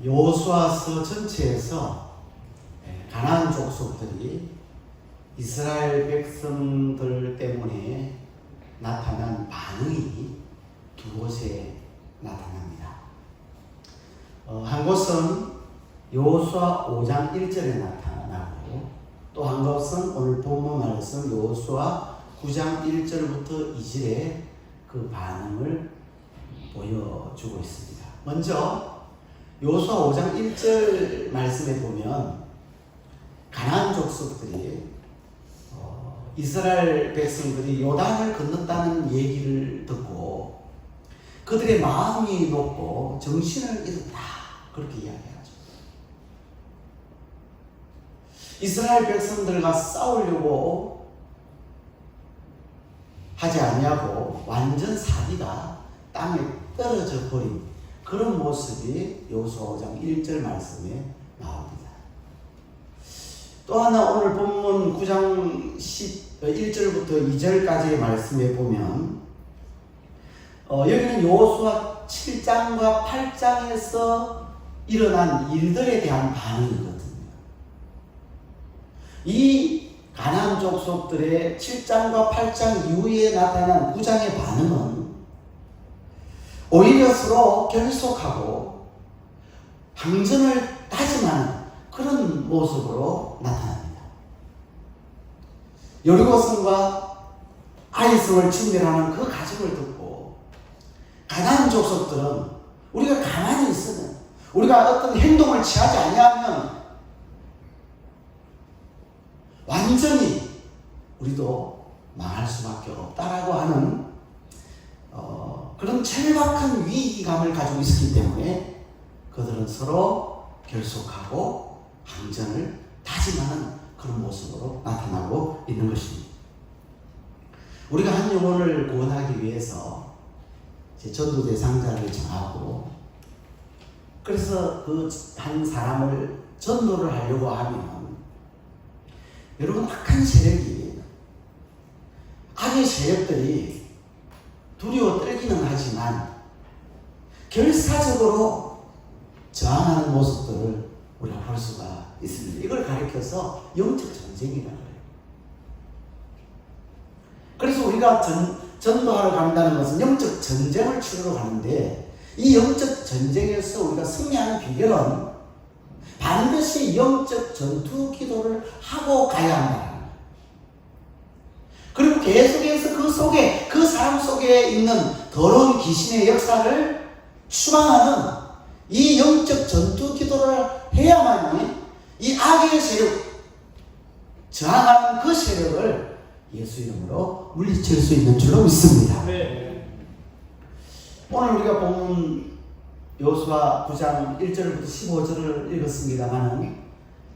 여호수아서 전체에서 가나안 족속들이 이스라엘 백성들 때문에 나타난 반응이 두 곳에 나타납니다. 한 곳은 여호수아 5장 1절에 나타나고 또 한 곳은 오늘 본문 말씀 여호수아 9장 1절부터 2절에 그 반응을 보여주고 있습니다. 먼저 여호수아 5장 1절 말씀에 보면 가나안 족속들이 이스라엘 백성들이 요단을 건넜다는 얘기를 듣고 그들의 마음이 높고 정신을 잃었다 그렇게 이야기하죠. 이스라엘 백성들과 싸우려고 하지 아니하고 완전 사기가 땅에 떨어져 버린 그런 모습이 여호수아 5장 1절 말씀에 나옵니다. 또 하나 오늘 본문 9장 1절부터 2절까지의 말씀에 보면 여기는 여호수아 7장과 8장에서 일어난 일들에 대한 반응이거든요. 이 가나안 족속들의 7장과 8장 이후에 나타난 9장의 반응은 오히려 서로 결속하고 방전을 다짐하는 그런 모습으로 나타납니다. 여리고성과 아이성을 침멸하는 그 가정을 듣고 가나안 족속들은 우리가 가만히 있으면 우리가 어떤 행동을 취하지 아니하면 완전히 우리도 망할 수밖에 없다라고 하는 그런 절박한 위기감을 가지고 있었기 때문에 그들은 서로 결속하고 항전을 다짐하는 그런 모습으로 나타나고 있는 것입니다. 우리가 한 영혼을 구원하기 위해서 전도 대상자를 정하고 그래서 그 한 사람을 전도를 하려고 하면 여러분 악한 세력이 악의 세력들이 두려워 떨기는 하지만 결사적으로 저항하는 모습들을 우리가 볼 수가 있습니다. 이걸 가리켜서 영적 전쟁이라고 해요. 그래서 우리가 전도하러 간다는 것은 영적 전쟁을 치르러 가는데 이 영적 전쟁에서 우리가 승리하는 비결은 반드시 영적 전투 기도를 하고 가야 한다. 그리고 계속해서 그 속에 그 사람 속에 있는 더러운 귀신의 역사를 추방하는 이 영적 전투 기도를 해야만이 이 악의 세력, 저항하는 그 세력을 예수 이름으로 물리칠 수 있는 줄로 믿습니다. 네. 오늘 우리가 본 여호수아 9장 1절부터 15절을 읽었습니다만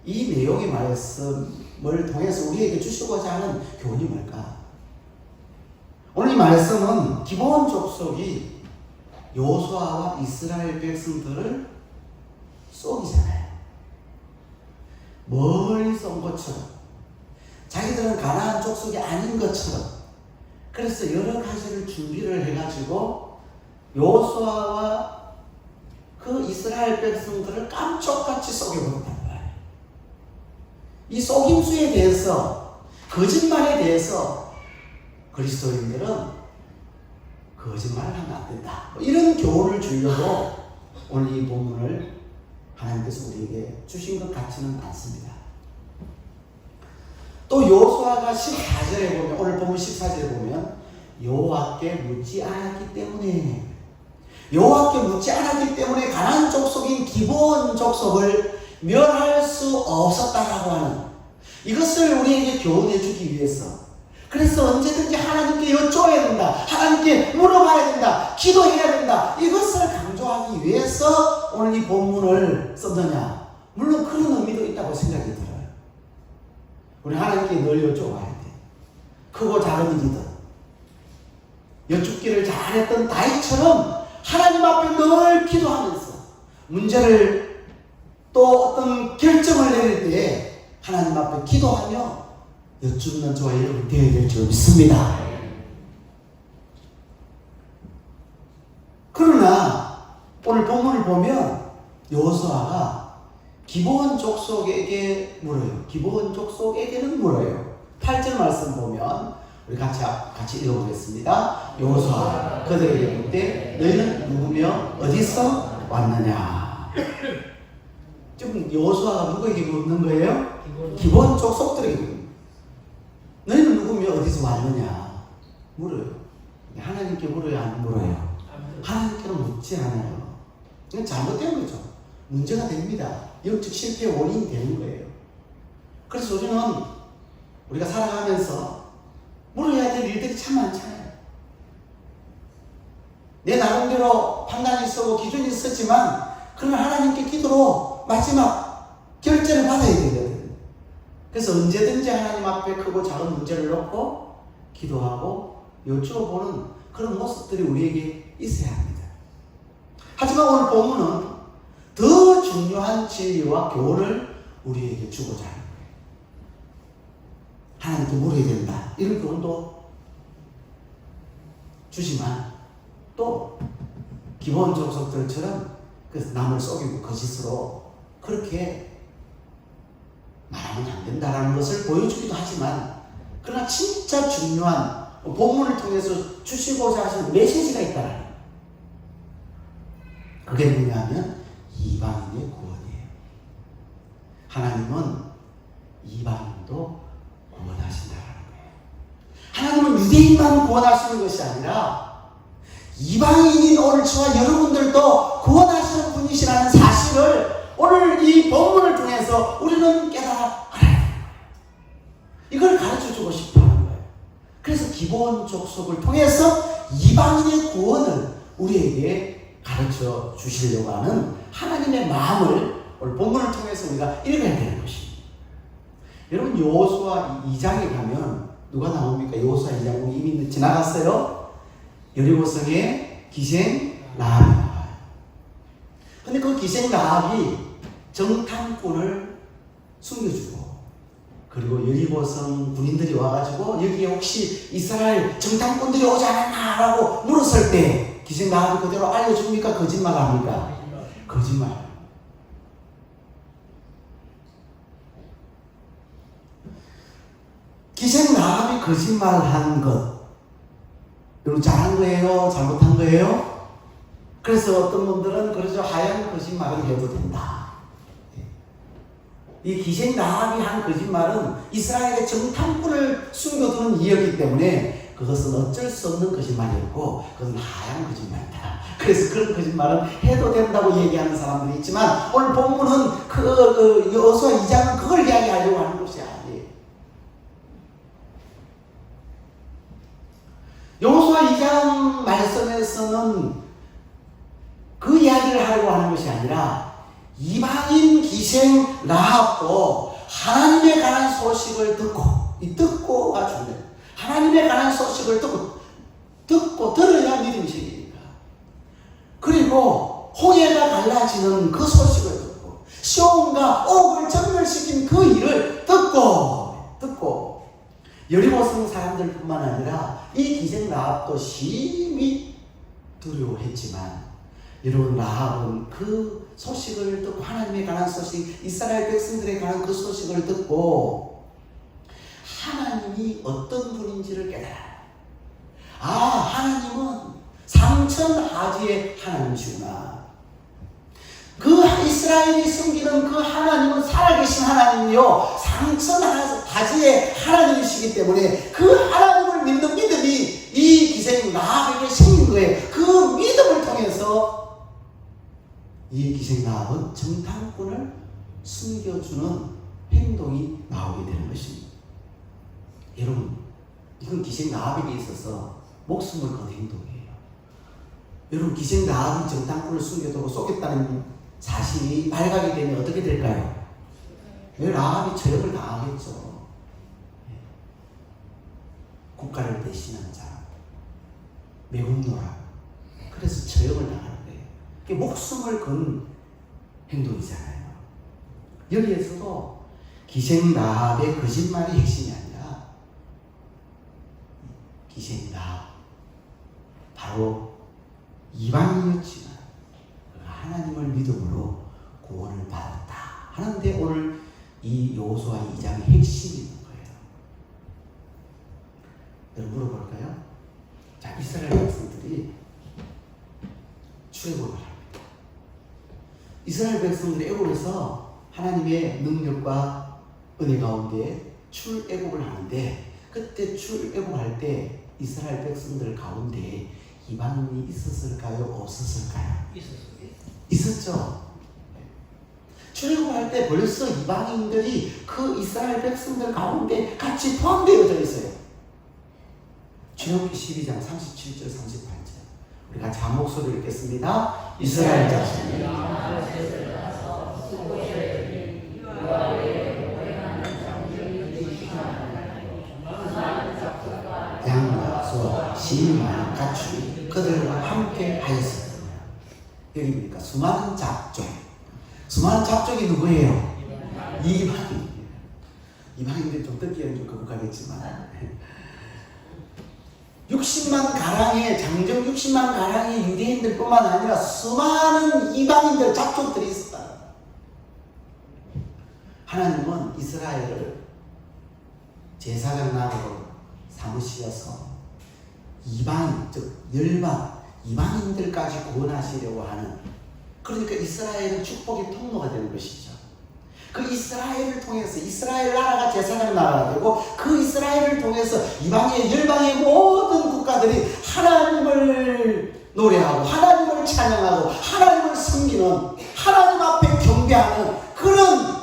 이 내용의 말씀을 통해서 우리에게 주시고자 하는 교훈이 뭘까? 오늘 이 말씀은 기브온 족속이 여호수아와 이스라엘 백성들을 속이잖아요. 멀리서 온 것처럼 자기들은 가나안 족속이 아닌 것처럼 그래서 여러 가지를 준비를 해가지고 여호수아와 그 이스라엘 백성들을 깜짝같이 속여버렸단 말이에요. 이 속임수에 대해서 거짓말에 대해서 그리스도인들은 거짓말을 하면 안 된다. 이런 교훈을 주려고 오늘 이 본문을 하나님께서 우리에게 주신 것 같지는 않습니다. 또 여호수아가 14절에 보면 오늘 본문 14절에 보면 여호와께 묻지 않았기 때문에 가나안 족속인 기브온 족속을 멸할 수 없었다라고 하는 이것을 우리에게 교훈해 주기 위해서 그래서 언제든지 하나님께 여쭤야 된다. 하나님께 물어봐야 된다. 기도해야 된다. 이것을 강조하기 위해서 오늘 이 본문을 썼느냐? 물론 그런 의미도 있다고 생각이 들어요. 우리 하나님께 늘 여쭤봐야 돼. 크고 작은 일이든 여쭙기를 잘했던 다윗처럼 하나님 앞에 늘 기도하면서 문제를 또 어떤 결정을 내릴 때 하나님 앞에 기도하며 여쭙는 저와 여러분 되어야 될 줄 믿습니다. 그러나 오늘 본문을 보면 여호수아가 기브온 족속에게 물어요. 기브온 족속에게는 물어요. 8절 말씀 보면 우리 같이 읽어보겠습니다. 여호수아 그들에게 묻되 너희는 누구며 어디서 왔느냐. 지금 여호수아가 누구에게 묻는 거예요? 기브온 족속들에게 묻는 거예요. 너희는 누구며 어디서 왔느냐 물어요. 하나님께 물어요, 안 물어요? 하나님께는 묻지 않아요. 이건 잘못된 거죠. 문제가 됩니다. 영적 실패의 원인이 되는 거예요. 그래서 우리가 살아가면서 물어야 될 일들이 참 많잖아요. 내 나름대로 판단이 있었고 기준이 있었지만 그러나 하나님께 기도로 마지막 결제를 받아야 되거든요. 그래서 언제든지 하나님 앞에 크고 작은 문제를 놓고 기도하고 여쭈어보는 그런 모습들이 우리에게 있어야 합니다. 하지만 오늘 본문은 더 중요한 진리와 교훈을 우리에게 주고자 합니다. 하나님께 물어야 된다. 이런 교훈도 주지만 또 기본 족속들처럼 남을 속이고 거짓으로 그렇게 말하면 안 된다라는 것을 보여주기도 하지만 그러나 진짜 중요한 본문을 통해서 주시고자 하시는 메시지가 있다라는 거예요. 그게 뭐냐면 이방인의 구원이에요. 하나님은 이방인도 구원하신다라는 거예요. 하나님은 유대인만 구원하시는 것이 아니라 이방인인 오늘 저와 여러분들도 구원하시는 분이시라는 사실을 오늘 이 본문을 통해서 우리는 깨달아 알아야 돼요. 이걸 가르쳐주고 싶어하는 거예요. 그래서 기본 족속을 통해서 이방인의 구원을 우리에게 가르쳐 주시려고 하는 하나님의 마음을 오늘 본문을 통해서 우리가 읽어야 되는 것입니다. 여러분 여호수아 2장에 가면 누가 나옵니까? 여호수아 2장 우리 이미 지나갔어요. 여리고성의 기생 라합이 나와요. 근데 그 기생 라합이 정탐꾼을 숨겨주고 그리고 여리고성 군인들이 와가지고 여기에 혹시 이스라엘 정탐꾼들이 오지 않았나 라고 물었을 때 기생 라합이 그대로 알려줍니까? 거짓말 합니까? 거짓말. 기생 라합이 거짓말한 것 여러분 잘한 거예요? 잘못한 거예요? 그래서 어떤 분들은 그러죠. 하얀 거짓말을 해도 된다. 이 기생 라합이 한 거짓말은 이스라엘의 정탐꾼을 숨겨두는 이유이기 때문에 그것은 어쩔 수 없는 거짓말이었고 그것은 하얀 거짓말이다. 그래서 그런 거짓말은 해도 된다고 얘기하는 사람들이 있지만 오늘 본문은 여호수아 2장은 그걸 이야기하려고 하는 것이 아니에요. 여호수아 2장 말씀에서는 그 이야기를 하려고 하는 것이 아니라 이방인 기생 라합도 하나님에 관한 소식을 듣고가 중요해요. 하나님에 관한 소식을 듣고 들어야 믿음이 생기니까. 그리고 홍해가 갈라지는 그 소식을 듣고 시온과 옥을 전멸시킨 그 일을 듣고 여리고성 사람들뿐만 아니라 이 기생 라합도 심히 두려워했지만 여러분 라합은 그 소식을 듣고 하나님에 관한 소식 이스라엘 백성들에 관한 그 소식을 듣고 하나님이 어떤 분인지를 깨달아요. 아 하나님은 상천하지의 하나님이시구나. 그 이스라엘이 섬기는 그 하나님은 살아계신 하나님이요 상천하지의 하나님이시기 때문에 그 하나님을 믿는 믿음이 이 기생 라합에게 생긴 거예요. 그 믿음을 통해서 이 기생 라합은 정탐꾼을 숨겨주는 행동이 나오게 되는 것입니다. 여러분 이건 기생 라합에게 있어서 목숨을 건 행동이에요. 여러분 기생 라합이 정탐꾼을 숨겨두고 쏘겠다는 사실이 발각이 되면 어떻게 될까요? 라합이 처형을 당하겠죠. 국가를 대신한 자, 매국노라. 그래서 처형을 당하는 거예요. 그게 목숨을 건 행동이잖아요. 여기에서도 기생 라합의 거짓말이 핵심이 아니라 기생 라합 바로 이방인이었지만 하나님을 믿음으로 구원을 받았다 하는데 오늘 이 여호수아 2장의 핵심이 있는 거예요. 여러분 물어볼까요? 자, 이스라엘 백성들이 출애굽을 합니다. 이스라엘 백성들이 애굽에서 하나님의 능력과 은혜 가운데 출애굽을 하는데, 그때 출애굽할 때 이스라엘 백성들 가운데 이방인이 있었을까요? 없었을까요? 있었죠. 출애굽할 때 벌써 이방인들이 그 이스라엘 백성들 가운데 같이 포함되어져 있어요. 출애굽기 12장 37절 38절 우리 같이 한 목소리를 읽겠습니다. 이스라엘 자손이 양과 소와 심한 가축이 그들과 함께 하였습니다. 여기 보니까 수많은 잡종. 수많은 잡종이 누구예요? 이방인. 이방인들 좀 듣기에는 좀 거북하겠지만 60만 가량의 장정 60만 가량의 유대인들 뿐만 아니라 수많은 이방인들 잡종들이 있었다. 하나님은 이스라엘을 제사장 나라로 삼으시어서 이방인, 즉 열방, 이방인들까지 구원하시려고 하는, 그러니까 이스라엘은 축복의 통로가 되는 것이죠. 그 이스라엘을 통해서 이스라엘 나라가 제사장 나라가 되고, 그 이스라엘을 통해서 이방의 열방의 모든 국가들이 하나님을 노래하고 하나님을 찬양하고 하나님을 섬기는, 하나님 앞에 경배하는 그런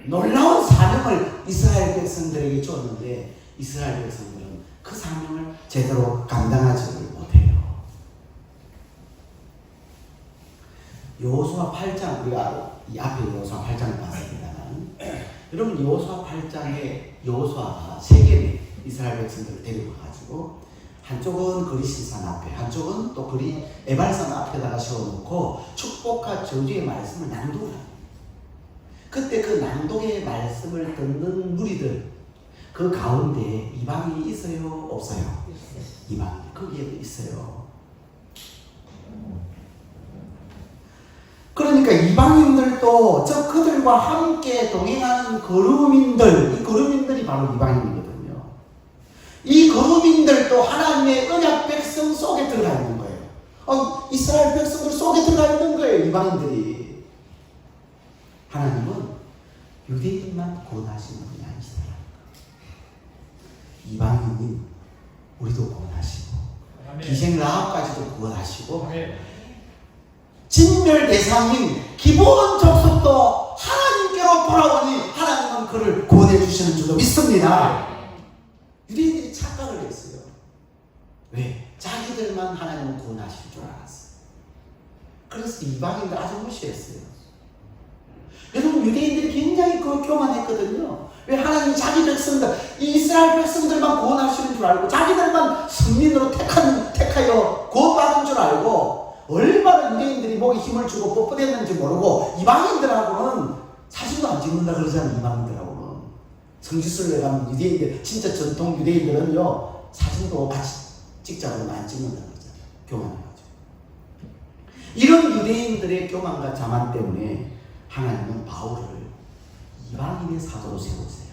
놀라운 사명을 이스라엘 백성들에게 줬는데, 이스라엘 백성들은 그 사명을 제대로 감당하지 못해요. 여호수아 8장, 우리가 이 앞에 여호수아 8장을 봤습니다만, 여러분 여호수아 8장에 여호수아가 세 개의 이스라엘 백성들을 데리고 가지고 한쪽은 그리신산 앞에, 한쪽은 또 에발산 앞에다가 세워놓고 축복과 저주의 말씀을 낭독합니다. 그때 그 낭독의 말씀을 듣는 무리들, 그 가운데 이방인이 있어요? 없어요? 이방인 거기에도 있어요. 그러니까 이방인들도 저 그들과 함께 동행하는 거류민들, 이 거류민들이 바로 이방인이거든요. 이 거류민들도 하나님의 언약 백성 속에 들어가 있는 거예요. 이스라엘 백성들 속에 들어가 있는 거예요, 이방인들이. 하나님은 유대인만 구원하시는 분이 아니시더라. 이방인인 우리도 구원하시고, 기생 라합까지도 구원하시고, 진멸 대상인 기본 족속도 하나님께로 돌아오니 하나님은 그를 구원해 주시는 줄로 믿습니다. 유대인들이 착각을 했어요. 왜? 자기들만 하나님은 구원하실 줄 알았어요. 그래서 이방인들 아주 무시했어요. 여러분 유대인들이 굉장히 교만했거든요. 왜? 하나님이 자기 백성들, 이 이스라엘 백성들만 구원하시는 줄 알고, 자기들만 성민으로 택하여 구원받은 줄 알고, 얼마나 유대인들이 목에 힘을 주고 뻣뻣했는지 모르고 이방인들하고는 사진도 안 찍는다 그러잖아요. 이방인들하고는 성지순례 가면 유대인들, 진짜 전통 유대인들은요 사진도 같이 찍자고 안 찍는다 그러잖아요. 교만해가지고. 이런 유대인들의 교만과 자만 때문에 하나님은 바울을 이방인의 사도로 세웠어요.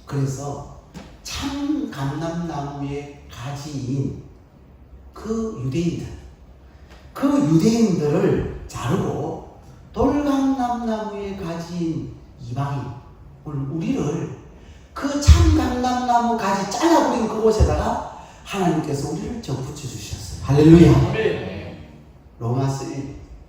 그래서 참 감람나무의 가지인 그 유대인들을 자르고 돌감람나무의 가지인 이방인, 우리를 그 참 감람나무 가지 잘라버린 그곳에다가 하나님께서 우리를 접붙여 주셨어요. 할렐루야. 로마서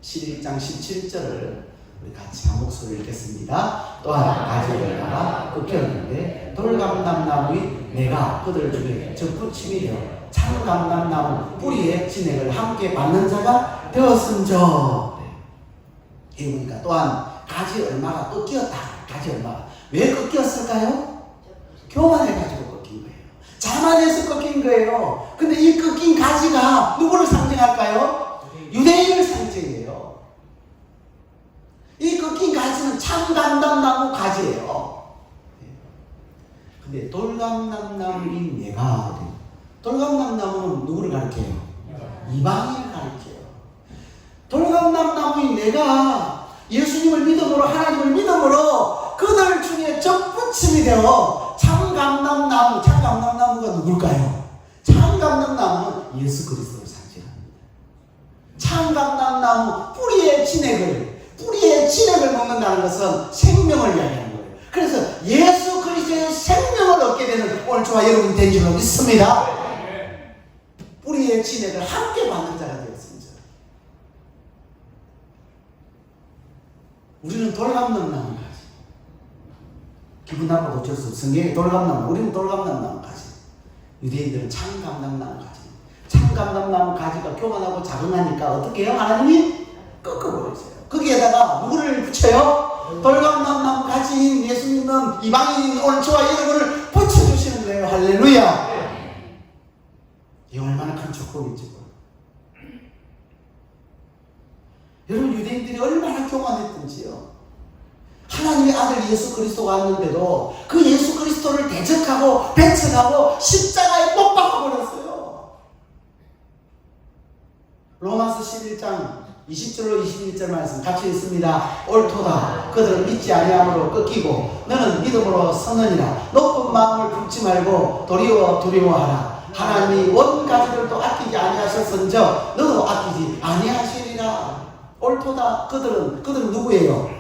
11장 17절을 우리 같이 한 목소리 읽겠습니다. 또한 가지를 따라 꺾였는데 돌감람나무인 내가 그들 중에 접붙임이려 참 감람나무 뿌리의 진액을 함께 받는 자가 되었은저. 그러니까 또한 가지 얼마가 꺾였다. 가지 얼마가 왜 꺾였을까요? 교만해가지고 꺾인 거예요. 자만해서 꺾인 거예요. 근데 이 꺾인 가지가 누구를 상징할까요? 유대인을 상징해요. 이 꺾인 가지는 참 감람나무 가지예요. 근데 돌감람나무인 내가, 돌감람나무는 누구를 가리켜요? 이방인을 가리켜요. 돌감람나무인 내가 예수님을 믿음으로 하나님을 믿음으로 그들 중에 접붙임이 되어 참감람나무가 누굴까요? 참감람나무는 예수 그리스도를 상징합니다. 참감람나무 뿌리의 진액을 먹는다는 것은 생명을 이야기하는 거예요. 그래서 예수 그리스도의 생명을 얻게 되는 오늘 저와 여러분이 된 줄로 믿습니다. 뿌리의 진액을 함께 받는 자가 되었습니다. 우리는 돌감람나무까지. 기분 나빠도 어쩔 수 없어. 성경에 돌감나무, 우리는 돌감람나무까지. 유대인들은 참감람나무까지. 참감람나무 가지가 교만하고 자그마하니까 어떻게 해요? 하나님이 꺾어버렸어요. 거기에다가 누구를 붙여요? 돌감람나무 가지인 예수님은 이방인인 오늘 저와 여러분을 붙여주시는 거예요. 할렐루야. 이 얼마나 큰 축복인지. 여러분, 유대인들이 얼마나 교만했던지요. 하나님의 아들 예수 그리스도가 왔는데도 그 예수 그리스도를 대적하고 배척하고 십자가에 못 박아버렸어요. 로마서 11장 20절로 21절 말씀 같이 읽습니다. 옳도다. 그들은 믿지 아니함으로 꺾이고 너는 믿음으로 서느니라. 높은 마음을 품지 말고 도리어 두려워하라. 하나님이 온 가지들도 아끼지 아니하셨은저 너도 아끼지 아니하시리라. 옳도다. 그들은 누구예요?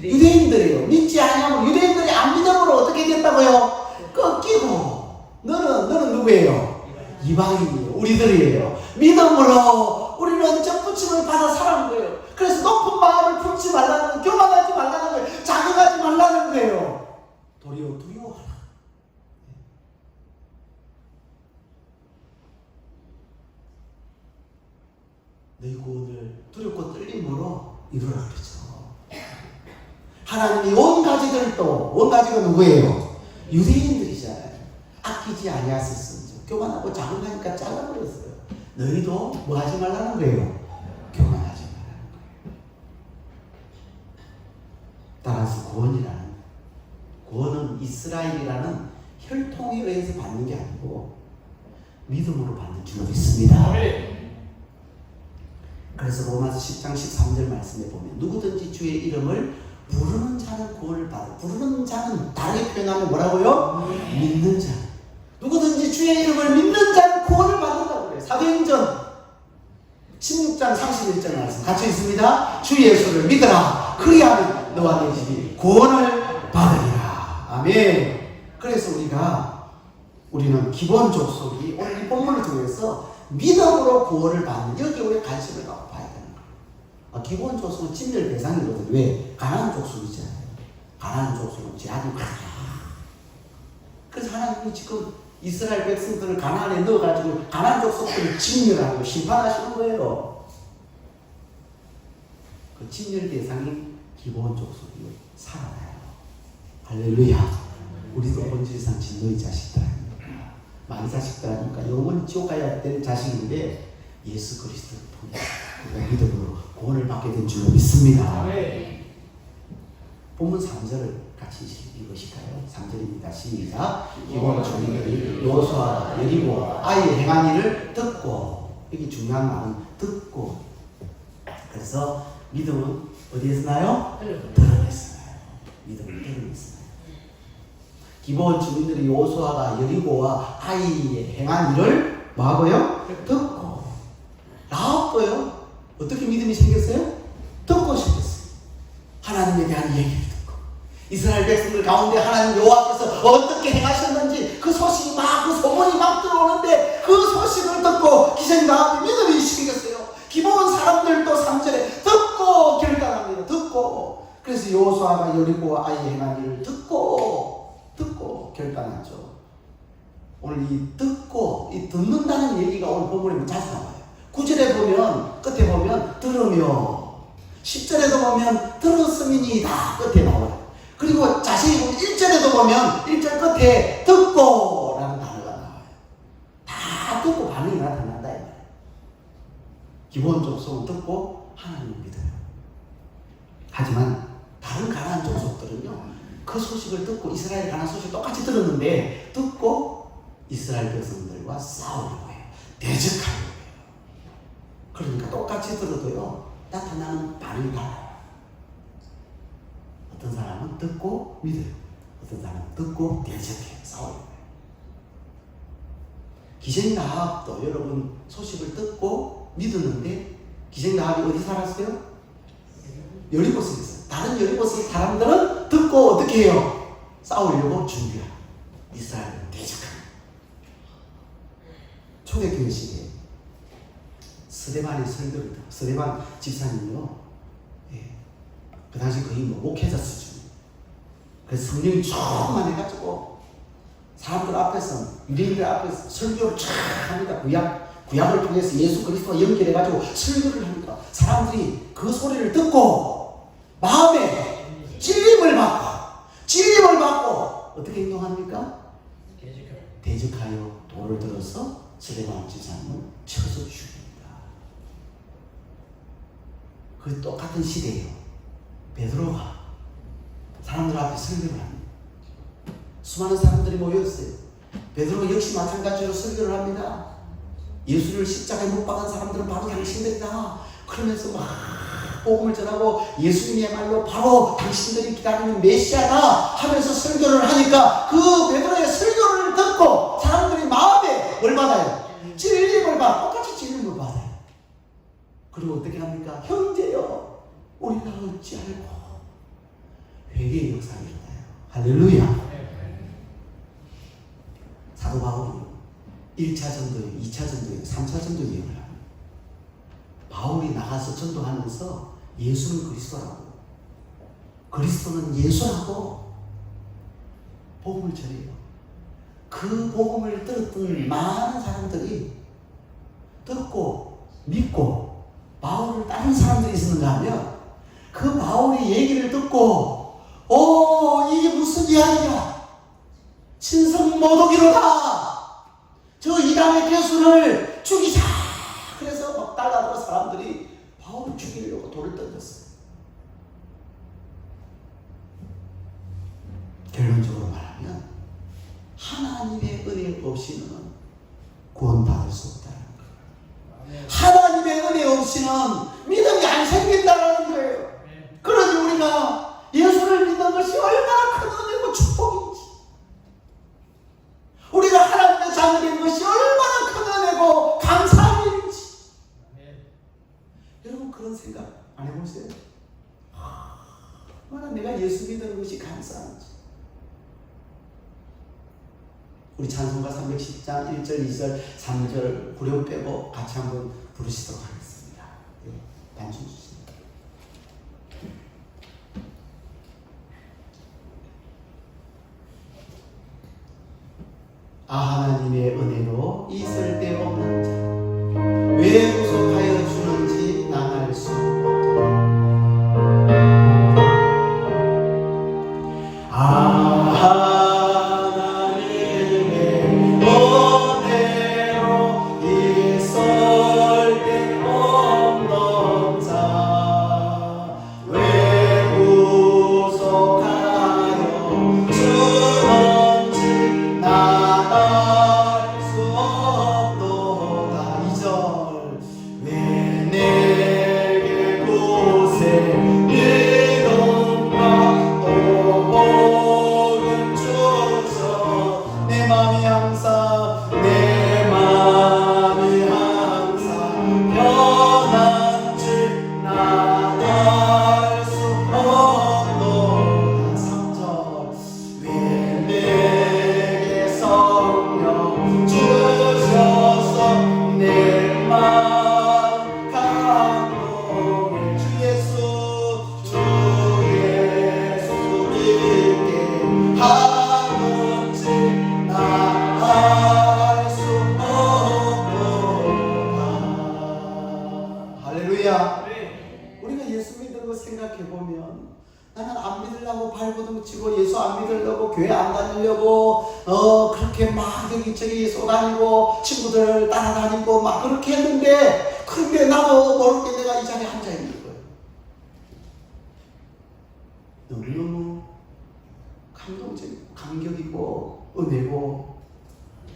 유대인들이에요. 믿지 아니하면 유대인들이 안 믿음으로 어떻게 됐다고요? 꺾이고. 너는 누구예요? 이방인이에요. 우리들이에요. 믿음으로 우리는 접붙임을 받아 살아온 거예요. 그래서 높은 마음을 품지 말라는, 교만하지 말라는 거예요. 자극하지 말라는 거예요. 도리어 두려워하라. 너희 구원을 두렵고 떨림으로 이루라 그러죠. 하나님이 온 가지가 누구예요? 유대인들이잖아요. 아끼지 아니하셨습니다. 교만하고 자극하니까 잘라버렸어요. 너희도 뭐 하지 말라는 거예요? 교만하지 말라는 거예요. 따라서 구원은 이스라엘이라는 혈통에 의해서 받는 게 아니고 믿음으로 받는 줄로 믿습니다. 그래서 로마서 10장 13절 말씀에 보면 누구든지 주의 이름을 부르는 자는 구원을 받아. 부르는 자는 다르게 표현하면 뭐라고요? 믿는 자. 누구든지 주의 이름을 믿는 자는 구원을 받는다고 그래요. 사도행전 16장 31절 말씀 같이 있습니다. 주 예수를 믿으라. 그리하면 너와 내 집이 구원을 받으리라. 아멘. 그래서 우리는 기본 족속이 오늘 이 본문을 통해서 믿음으로 구원을 받는, 여기 우리 관심을 갖고 봐야 되는 거예요. 기본 족속은 친밀 대상이거든요. 왜? 가난한 족속이잖아요. 가난한 족속은 제한이 많아. 그래서 하나님이 지금 이스라엘 백성들을 가난에 넣어가지고 가난한 족속들을 진멸하고 심판하시는 거예요. 그 진멸 대상이 기본 족속이 살아나요. 할렐루야. 우리도 본질상 진노의 자식들 아닙니까? 많은 자식들 아닙니까? 영원히 지옥 가야 될 자식인데 예수 그리스도를 통해 우리가 믿음으로 구원을 받게 된 줄로 믿습니다. 본문 3절을 같이 읽으실까요? 3절입니다. 시작. 기본 주민들이 여호수아 여리고 아이의 행한 일을 듣고, 여기 중요한 말은 듣고. 그래서 믿음은 어디에서 나요? 드러냈어요. 믿음을 드러냈어요. 기본 주민들이 여호수아가 여리고와 아이의 행한 일을 뭐하고요? 듣고. 라합도요? 어떻게 믿음이 생겼어요? 듣고 싶었어요. 하나님에 대한 얘기를 듣고, 이스라엘 백성들 가운데 하나님 여호와께서 어떻게 행하셨는지 그 소식이 그 소문이 막 들어오는데 그 소식을 듣고 기생 다음에 믿음이 생겼어요. 기본 사람들도 3절에 듣고 결단합니다. 듣고. 그래서 여호수아가 여리고와 아이의 행한 일을 듣고 결단하죠. 오늘 이 듣고, 이 듣는다는 얘기가 오늘 본문에 자주 나와요. 9절에 보면, 끝에 보면 들으며, 10절에도 보면 들었음이니이다 끝에 나와요. 그리고 자세히 보면 1절에도 보면 1절 끝에 듣고 라는 단어가 나와요. 다 듣고 반응이 나타난다 이 말이에요. 기본 족속은 듣고 하나님을 믿어요. 하지만 다른 가나안 족속들은요, 그 소식을 듣고, 이스라엘 가나안 소식을 똑같이 들었는데 듣고 이스라엘 백성들과 싸우려고 해요. 대적하려고 해요. 그러니까 똑같이 들어도요 나타나는 반응이 달라요. 어떤 사람은 듣고 믿어요. 어떤 사람은 듣고 대적해요. 싸워요. 기생나합도 여러분 소식을 듣고 믿었는데, 기생나합이 어디 살았어요? 여리고성에 있어요. 다른 여리고성 사람들은 듣고 어떻게 해요? 싸우려고 준비해요. 이스라엘은 대적합니다. 초대교회 시대에 스데반의 설교를 듣고, 스데반 집사님이요, 그 당시 거의 목회자 수준. 그래서 성령이 충만해가지고 사람들 앞에서, 유대인들 앞에서 설교를 쫙 합니다. 구약을 통해서 예수 그리스도와 연결해가지고 설교를 합니다. 사람들이 그 소리를 듣고 마음에 찔림을 받고 어떻게 행동합니까? 대적하여 돌을 들어서 스데반 집사님을 쳐서 죽입니다. 그 똑같은 시대예요. 베드로가 사람들 앞에 설교를 합니다. 수많은 사람들이 모였어요. 베드로가 역시 마찬가지로 설교를 합니다. 예수를 십자가에 못 박은 사람들은 바로 당신들이다. 그러면서 막 복음을 전하고 예수님이야말로 바로 당신들이 기다리는 메시아다 하면서 설교를 하니까 그 베드로의 설교를 듣고 사람들이 마음에 뭘 받아요? 찔림을 받아. 똑같이 찔림을 받아요. 그리고 어떻게 합니까? 형제여, 우리가 어찌 알고 회개의 역사가 일어나요. 할렐루야. 사도 바울이 1차 전도에, 2차 전도에, 3차 전도 여행을 합니다. 바울이 나가서 전도하면서 예수는 그리스도라고, 그리스도는 예수라고 복음을 전해요. 그 복음을 들었던 많은 사람들이 듣고 믿고 바울을 따른 사람들이 있었는가 하면, 그 바울의 얘기를 듣고 이게 무슨 이야기야? 신성 모독이로다. 저 이단의 교수를 죽이자. 그래서 막 달라들어 사람들이 바울을 죽이려고 돌을 던졌어요. 결론적으로 말하면 하나님의 은혜 없이는 구원받을 수 없다는 거예요. 하나님의 은혜 없이는 믿음이 안 생긴다는 거예요. 그러니 우리가 예수를 믿는 것이 얼마나 큰 은혜고 축복인지, 우리가 하나님의 자녀된 것이 얼마나 큰 은혜고 감사한 일인지, 여러분 그런 생각 안 해보세요? 얼마나 내가 예수 믿는 것이 감사한지. 우리 찬송가 310장 1절, 2절, 3절 후렴 빼고 같이 한번 부르시도록 하겠습니다. 단순 주시죠. 하나님의 은혜로 있을 데 없는 자, 왜 구속하여 주는지 난 알 수 없도다. 교회 안 다니려고 그렇게 막 여기저기 쏘다니고 친구들 따라다니고 막 그렇게 했는데, 그런데 나도 모르게 내가 이 자리에 앉아있는 거예요. 너무너무 감동적이고 감격이고 은혜고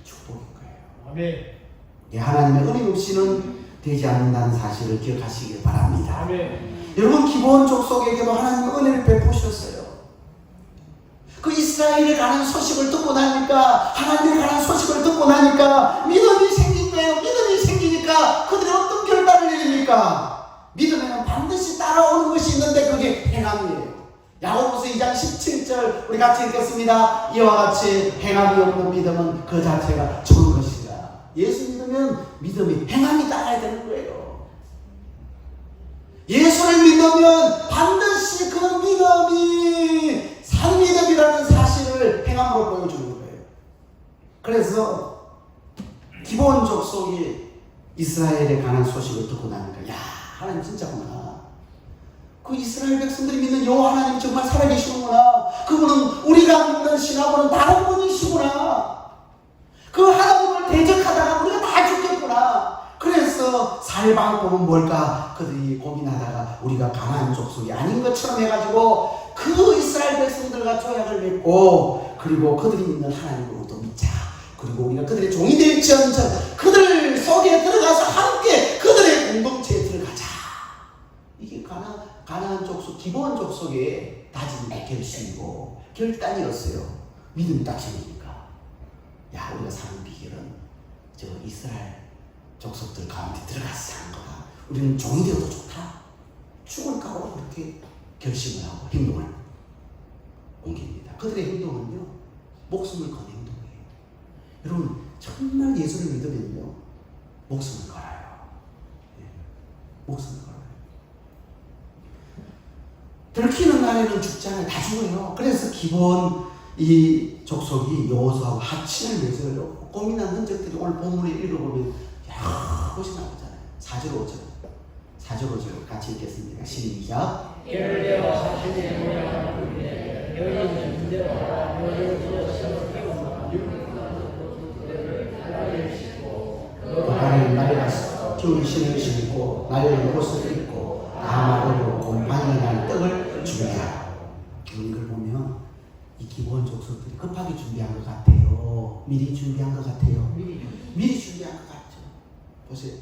축복인 거예요. 아멘. 하나님의 은혜 없이는 되지 않는다는 사실을 기억하시길 바랍니다. 아멘. 여러분, 기브온 족속에게도 하나님은 은혜를 베푸셨어요. 그 이스라엘에 관한 소식을 듣고 나니까, 하나님에 관한 소식을 듣고 나니까 믿음이 생긴 거예요. 믿음이 생기니까 그들이 어떤 결단을 내립니까? 믿음에는 반드시 따라오는 것이 있는데 그게 행함이에요. 야고보서 2장 17절 우리 같이 읽겠습니다. 이와 같이 행함이 없는 믿음은 그 자체가 좋은 것이다. 예수 믿으면 믿음이 행함이 따라야 되는 거예요. 예수를 믿으면 반드시 그 믿음이 산 믿음이라는 사실을 행함으로 보여주는 거예요. 그래서 기브온 족속이 이스라엘에 관한 소식을 듣고 나니까, 야, 하나님 진짜구나. 그 이스라엘 백성들이 믿는 여호와 하나님 정말 살아계시는구나. 그분은 우리가 믿는 신하고는 다른 분이시구나. 그 하나님을 대적하다가 우리가 다 죽겠구나. 그래서 살 방법은 뭘까? 그들이 고민하다가 우리가 가나안 족속이 아닌 것처럼 해가지고 그 이스라엘 백성들과 조약을 맺고, 그리고 그들이 믿는 하나님으로도 믿자. 그리고 우리가 그들의 종이 될지언정 그들 속에 들어가서 함께 그들의 공동체에 들어가자. 이게 가나안 족속, 기브온 족속의 다진 결심이고 결단이었어요. 믿음이 딱 생기니까, 야, 우리가 사는 비결은 저 이스라엘 족속들 가운데 들어가서 사는 거다. 우리는 종이 되어도 좋다. 죽을 각오로 그렇게 결심을 하고 행동을 옮깁니다. 그들의 행동은요, 목숨을 건 행동이에요. 여러분, 정말 예수를 믿으면요, 목숨을 걸어요. 예, 목숨을 걸어요. 들키는 날에는 죽잖아요. 다 죽어요. 그래서 기브온 이 족속이 여호수아와 합친을 맺어요. 고민한 흔적들이 오늘 본문에 읽어보면 여러 곳이 나오잖아요. 4절 5절 4절 5절 같이 읽겠습니다. 시작. 예를대어 사신의 모양을 여인은 군대와 발을 말려서 기운 신을 신고 말린 옷을 입고 나마르고 곰팡이 난 떡을 준비하라. 이걸 보면 이 기브온 족속들이 급하게 준비한 것 같아요. 미리 준비한 것 같아요. 미리 준비한 것 같죠. 보세요.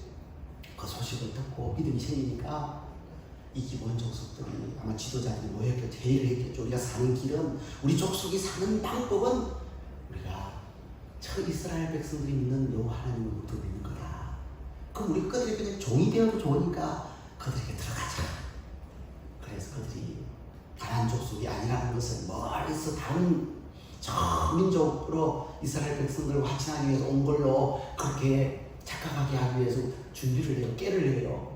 그 소식을 듣고 믿음이 생기니까 이 기브온 족속들이 아마 지도자들이 모였겠죠. 회의를 했겠죠. 우리가 사는 길은, 우리 족속이 사는 방법은 우리가 저 이스라엘 백성들이 믿는 여호와 하나님을 믿는 거다. 그럼 우리 그들이 그냥 종이 되어도 좋으니까 그들에게 들어가자. 그래서 그들이 가나안 족속이 아니라는 것을 멀리서 다른 저 민족으로 이스라엘 백성들과 화친하기 위해서 온 걸로 그렇게 착각하게 하기 위해서 준비를 해요. 깨를 해요.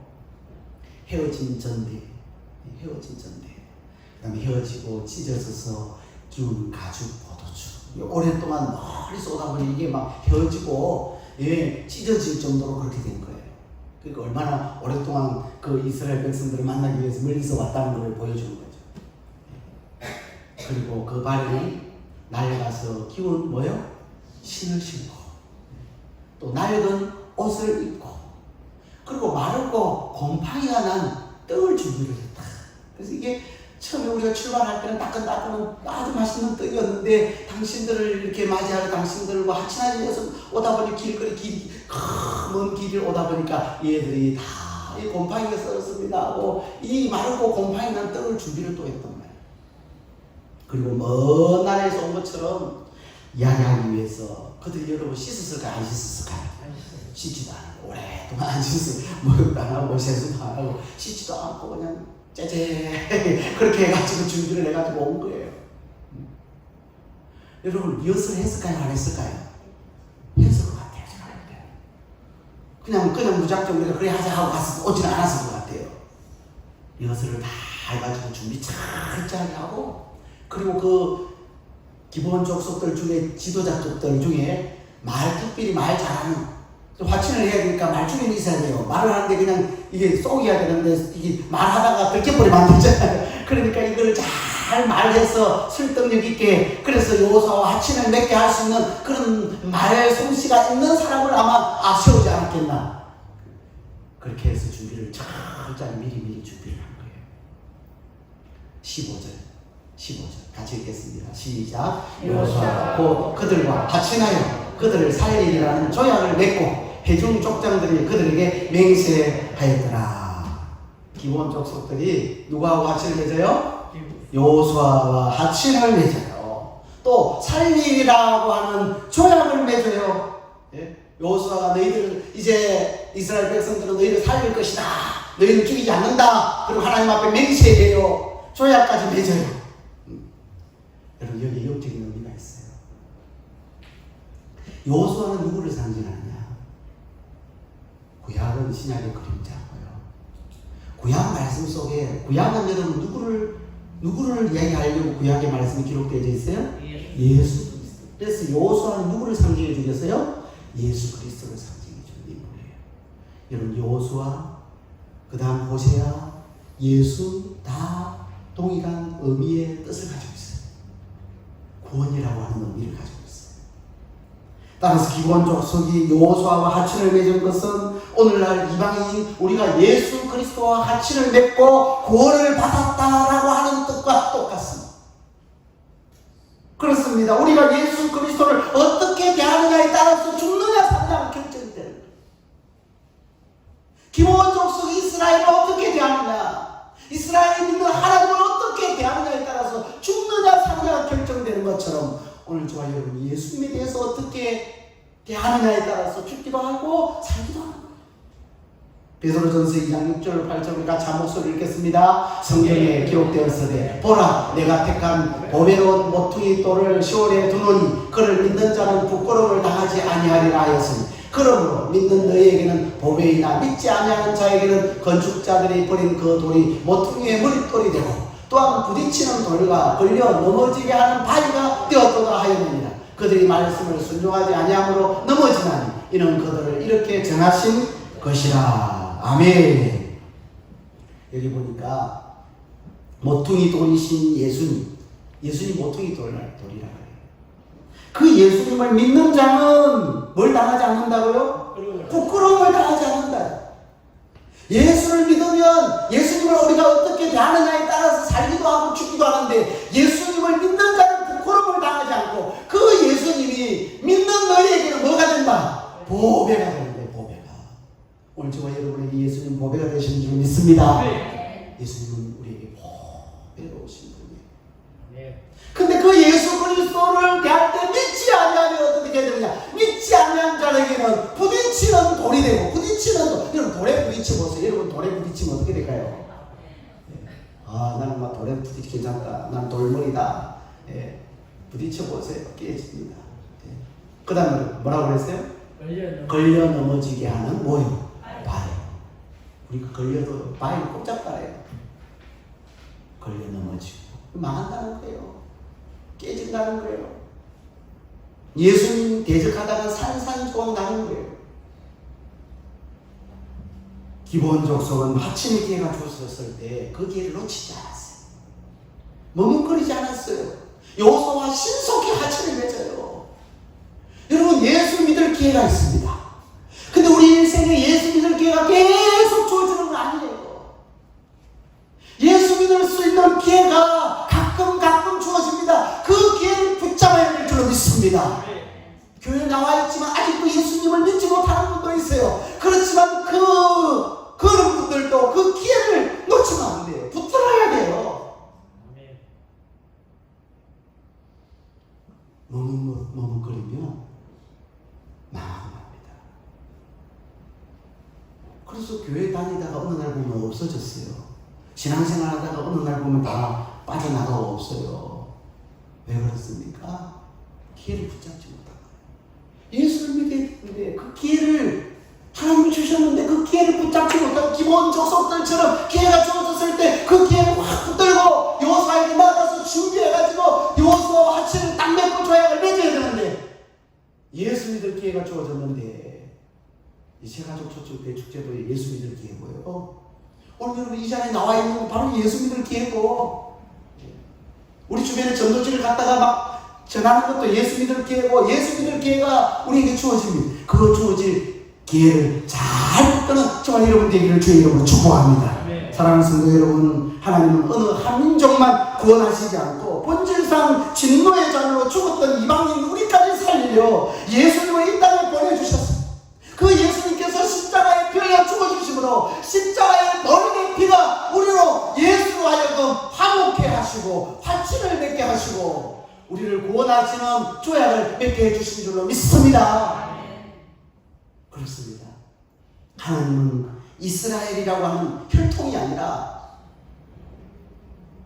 헤어진 전대, 그 다음에 헤어지고 찢어져서 기운 가죽 포도주. 오랫동안 멀리서 오다 보니 이게 막 헤어지고, 예, 찢어질 정도로 그렇게 된 거예요. 그러니까 얼마나 오랫동안 그 이스라엘 백성들을 만나기 위해서 멀리서 왔다는 걸 보여주는 거죠. 그리고 그 발이 날아가서 기운 뭐요? 신을 신고, 또 낡은 옷을 입고, 그리고 마르고 곰팡이가 난 떡을 준비를 했다. 그래서 이게 처음에 우리가 출발할 때는 따끈따끈한 아주 맛있는 떡이었는데, 당신들을 이렇게 맞이하러 당신들과 하친하기 위해서 오다 보니 길거리 먼 길을 오다 보니까 얘들이 다 이 곰팡이가 썰었습니다 하고 이 마르고 곰팡이 난 떡을 준비를 또 했던 거예요. 그리고 먼 나라에서 온 것처럼 이야기하기 위해서 그들이 여러분 씻었을까요? 안 씻었을까요? 씻지도 않고 오랫동안 안 씻었어요. 목욕도 안 하고 세수도 안 하고 씻지도 않고 그냥 째제 그렇게 해가지고 준비를 해가지고 온 거예요. 여러분, 리허설 했을까요? 안 했을까요? 했을 것 같아요. 제가 볼 때. 그냥 무작정 우리가 그래 하자 하고 가서 오지는 않았을 것 같아요. 리허설을 다 해가지고 준비 철저하게 하고, 그리고 그 기브온 족속들 중에 지도자들 중에 특별히 말 잘하는, 화친을 해야 되니까 말주변이 있어야 돼요. 말을 하는데 그냥 이게 쏙이야 되는데 이게 말하다가 들켜버리면 안 되잖아요. 그러니까 이걸 잘 말해서 설득력 있게, 그래서 여호수아와 화친을 맺게 할 수 있는 그런 말 솜씨가 있는 사람을 아마 세우지 않았겠나. 그렇게 해서 준비를 철저히 미리 준비를 한 거예요. 15절 같이 읽겠습니다. 시작. 여호수아가 곧 그들과 화친하여 그들을 살리리라는 조약을 맺고 회중 족장들이 그들에게 맹세하였더라. 기본 족속들이 누구하고 합치를 맺어요? 여호수아와 합치를 맺어요. 또 살리라고 하는 조약을 맺어요. 예? 여호수아가 너희들 이제 이스라엘 백성들은 너희를 살릴 것이다. 너희는 죽이지 않는다. 그리고 하나님 앞에 맹세해요. 조약까지 맺어요. 여러분 여기 영적인 의미가 있어요. 여호수아는 누구를 상징하느냐? 구약은 신약의 그림자고요. 구약 말씀 속에 구약은 여러분 누구를 이야기하려고 구약의 말씀이 기록되어 있어요? 예수 그리스도. 그래서 여호수아는 누구를 상징해 주겠어요? 예수 그리스도를 상징해 주는 인물이에요. 여러분 여호수아, 그 다음 호세아, 예수 다 동일한 의미의 뜻을 가지고 있어요. 구원이라고 하는 의미를 가지고 있어요. 따라서 기본 족속이 여호수아와 합친을 맺은 것은 오늘날 이방인 우리가 예수 그리스도와 합친을 맺고 구원을 받았다라고 하는 뜻과 똑같습니다. 그렇습니다. 우리가 예수 그리스도를 어떻게 대하느냐에 따라서 죽느냐 사느냐가 결정이 되는 거예요. 기본 족속 이스라엘을 어떻게 대하느냐, 이스라엘이 믿는 하나님을 어떻게 대하느냐에 따라서 죽느냐 사느냐가 결정되는 것처럼 오늘 저와 여러분이 예수님에 대해서 어떻게 대하느냐에 따라서 죽기도 하고 살기도 하는 거예요. 베드로전서 2장 6절 8절 우리 같이 한 목소리 읽겠습니다. 성경에 기록되었으되 보라 내가 택한 보배로운 모퉁이 돌을 시온에 두노니 그를 믿는 자는 부끄러움을 당하지 아니하리라 하였으니 그러므로 믿는 너희에게는 보배이나 믿지 아니하는 자에게는 건축자들이 버린 그 돌이 모퉁이의 머릿돌이 되고 또한 부딪히는 돌과 걸려 넘어지게 하는 바위가 되었도다 하였느니라. 그들이 말씀을 순종하지 아니함으로 넘어지나니 이는 그들을 이렇게 정하신 것이라. 아멘. 여기 보니까 모퉁이 돌이신 예수님 모퉁이 돌이라 그래요. 그 예수님을 믿는 자는 뭘 당하지 않는다고요? 부끄러움을 당하지 않는다. 예수를 믿으면 예수님을 우리가 어떻게 대하느냐에 따라서 살기도 하고 죽기도 하는데 예수님을 믿는 자는 부끄러움을 당하지 않고 그 예수님이 믿는 너희에게는 뭐가 된다? 보배가 되는데 보배가. 오늘 저와 여러분에게 예수님 보배가 되신 줄 믿습니다. 예수님은 우리에게 보배로 오신 분이에요. 근데 그 예수 그리스도를 대할 때 믿지 아니하면 어떻게 되느냐? 믿지 아니한 자에게는 부딪히는 돌이 되고 부딪히는 돌. 여러분 돌에 부딪혀보세요. 여러분 돌에 부딪히면 어떻게 될까요? 아 나는 막 돌에 부딪히 괜찮다. 난 돌머리다. 예. 부딪혀보세요. 깨집니다. 예. 그 다음에 뭐라고 그랬어요? 걸려 넘어지게 하는 뭐요? 바위. 우리가 걸려도 바위를 꼭 잡아요. 걸려 넘어지고 망한다는 거예요. 깨진다는 거예요. 예수님 대적하다가 산산조각 나는 거예요. 기본 족속은 마침의 기회가 주어졌을 때 그 기회를 놓치지 않았어요. 머뭇거리지 않았어요. 여호수아와 신속히 하체를 맺어요. 여러분 예수 믿을 기회가 있습니다. 근데 우리 인생에 예수 믿을 기회가 계속 주어지는 건 아니에요. 예수 믿을 수 있는 기회가 가끔 주어집니다. 그 기회를 붙잡아야 될 줄로 믿습니다. 교회에 나와 있지만 아직도 예수님을 믿지 못하는 분도 있어요. 그렇지만 그런 분들도 그 기회를 놓치면 안 돼요. 붙들어야 돼요. 머뭇거리면 망합니다. 그래서 교회 다니다가 어느 날 보면 없어졌어요. 신앙생활 하다가 어느 날 보면 다 빠져나가 없어요. 왜 그렇습니까? 기회를 붙잡지 못한 거예요. 예수를 믿어야 되는데 그 기회를 하나님이 주셨는데 그 기회를 붙잡지 못하고 기본 족속들처럼 기회가 주어졌을 때 그 기회를 확 붙들고 여호수아에게 나가서 준비해가지고 여호수아와 하체를 딱 맺고 조약을 맺어야 되는데 예수 믿을 기회가 주어졌는데 이 세가족 초축 대축제도 예수 믿을 기회고요. 오늘 여러분 이 자리에 나와 있는 건 바로 예수 믿을 기회고 우리 주변에 전도지를 갔다가 막 전하는 것도 예수 믿을 기회고 예수 믿을 기회가 우리에게 주어집니다. 그 주어질 기회를 잘 붙드는 저와 여러분 되기를 주의 이름으로 축복합니다. 사랑하는 성도 여러분, 하나님은 어느 한 민족만 구원하시지 않고 본질상 진노의 자녀로 죽었던 이방인 우리까지 살리려 예수님을 이 땅에 보내주셨습니다. 그 예수 중심으로 십자가의 너희의 피가 우리로 예수로 하여금 화목해 하시고 화친을 맺게 하시고 우리를 구원하시는 조약을 맺게 해주신 줄로 믿습니다. 그렇습니다. 하나님은 이스라엘이라고 하는 혈통이 아니라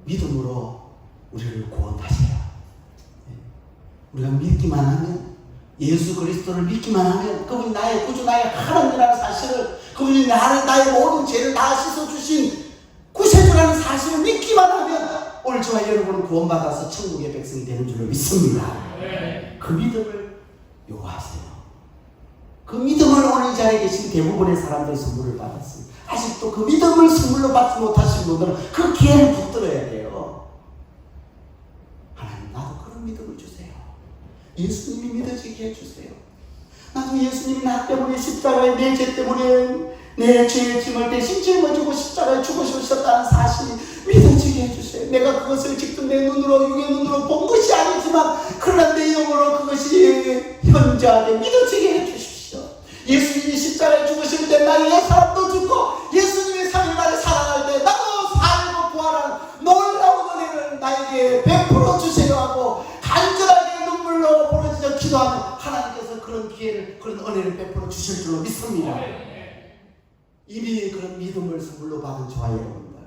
믿음으로 우리를 구원하셔요. 우리가 믿기만 하면, 예수 그리스도를 믿기만 하면, 그분이 나의 구주, 나의 하나님이라는 사실을, 그분이 나의 모든 죄를 다 씻어주신 구세주라는 사실을 믿기만 하면 오늘 저와 여러분은 구원받아서 천국의 백성이 되는 줄로 믿습니다. 그 믿음을 요구하세요. 그 믿음을 오늘 이 자리에 계신 대부분의 사람들이 선물을 받았습니다. 아직도 그 믿음을 선물로 받지 못하신 분들은 그 기회를 붙들어야 돼요. 하나님, 나도 그런 믿음을 주세요. 예수님이 믿어지게 해주세요. 나도 예수님이 나 때문에 십자가에, 내 죄 때문에 내 죄의 짐을 대신 짊어지고 십자가에 죽으셨다는 사실이 믿어지게 해주세요. 내가 그것을 직접 내 눈으로, 육의 눈으로 본 것이 아니지만 그러나 내 영으로 그것이 현저하게 믿어지게 해주십시오. 예수님이 십자가에 죽으실 때 나의 사람도 죽고, 예수님이 3일만에 살아날 때 나도 살고 부활하는 놀라운 은혜를 나에게 베풀어 주세요 하고 간절하게 눈물로 부르짖어 기도하면 하나님께서 그런 기회를, 그런 은혜를 베풀어 주실 줄로 믿습니다. 이미 그런 믿음을 선물로 받은 저와 여러분들,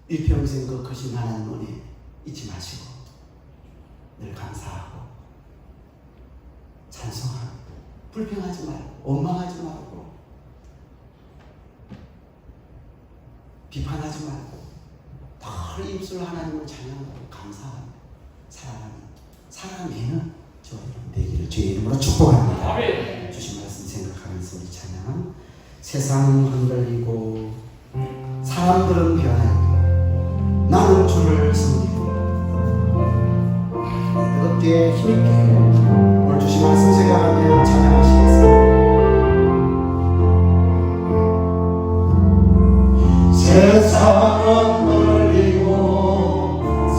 일평생 그 크신 하나님 은혜 잊지 마시고 늘 감사하고 찬송하고 불평하지 말고 원망하지 말고 비판하지 말고 늘 입술로 하나님을 찬양하고 감사하며 살아가는 저와 여러분 되기를 주의 이름으로 축복합니다. 아멘. 주신 말씀 생각하면서 우리 찬양. 세상은 흔들리고 사람들은 변하고 나는 주를 섬기고, 그것에 힘있게 오늘 주신 말씀 생각하며 찬양하시겠습니다. 세상은 흔들리고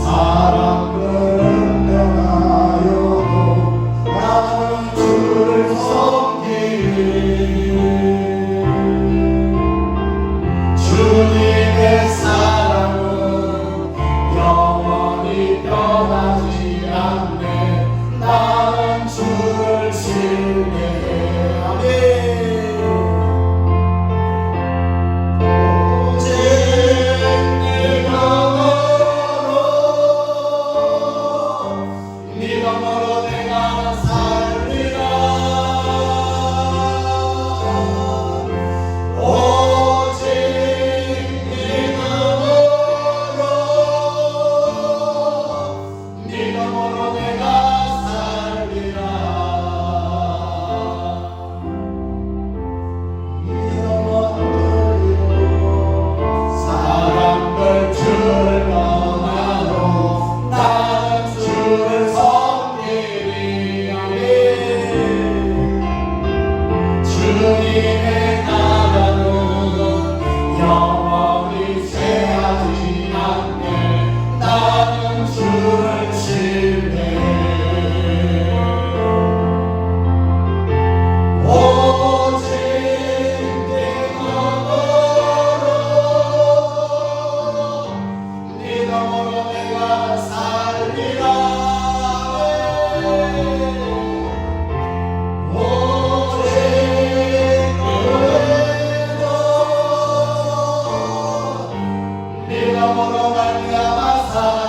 사람들은 변하여도 나는 주를 섬기리. 주님의 사랑은 영원히 변하지 않네. 나는 주를 신뢰해. 아멘. 오직 믿음으로 내가 살리라. 오직 믿음으로 내가 살리라. 믿음은 들리고 사람들 주를 떠나도 나는 주를 섬기리. 아멘. 주님의 나라는 영원히 쇠하지 않네. 나는 주를 신뢰해. 오직 믿음으로 내가 살리라. 오직 믿음으로 말미암아 살리라.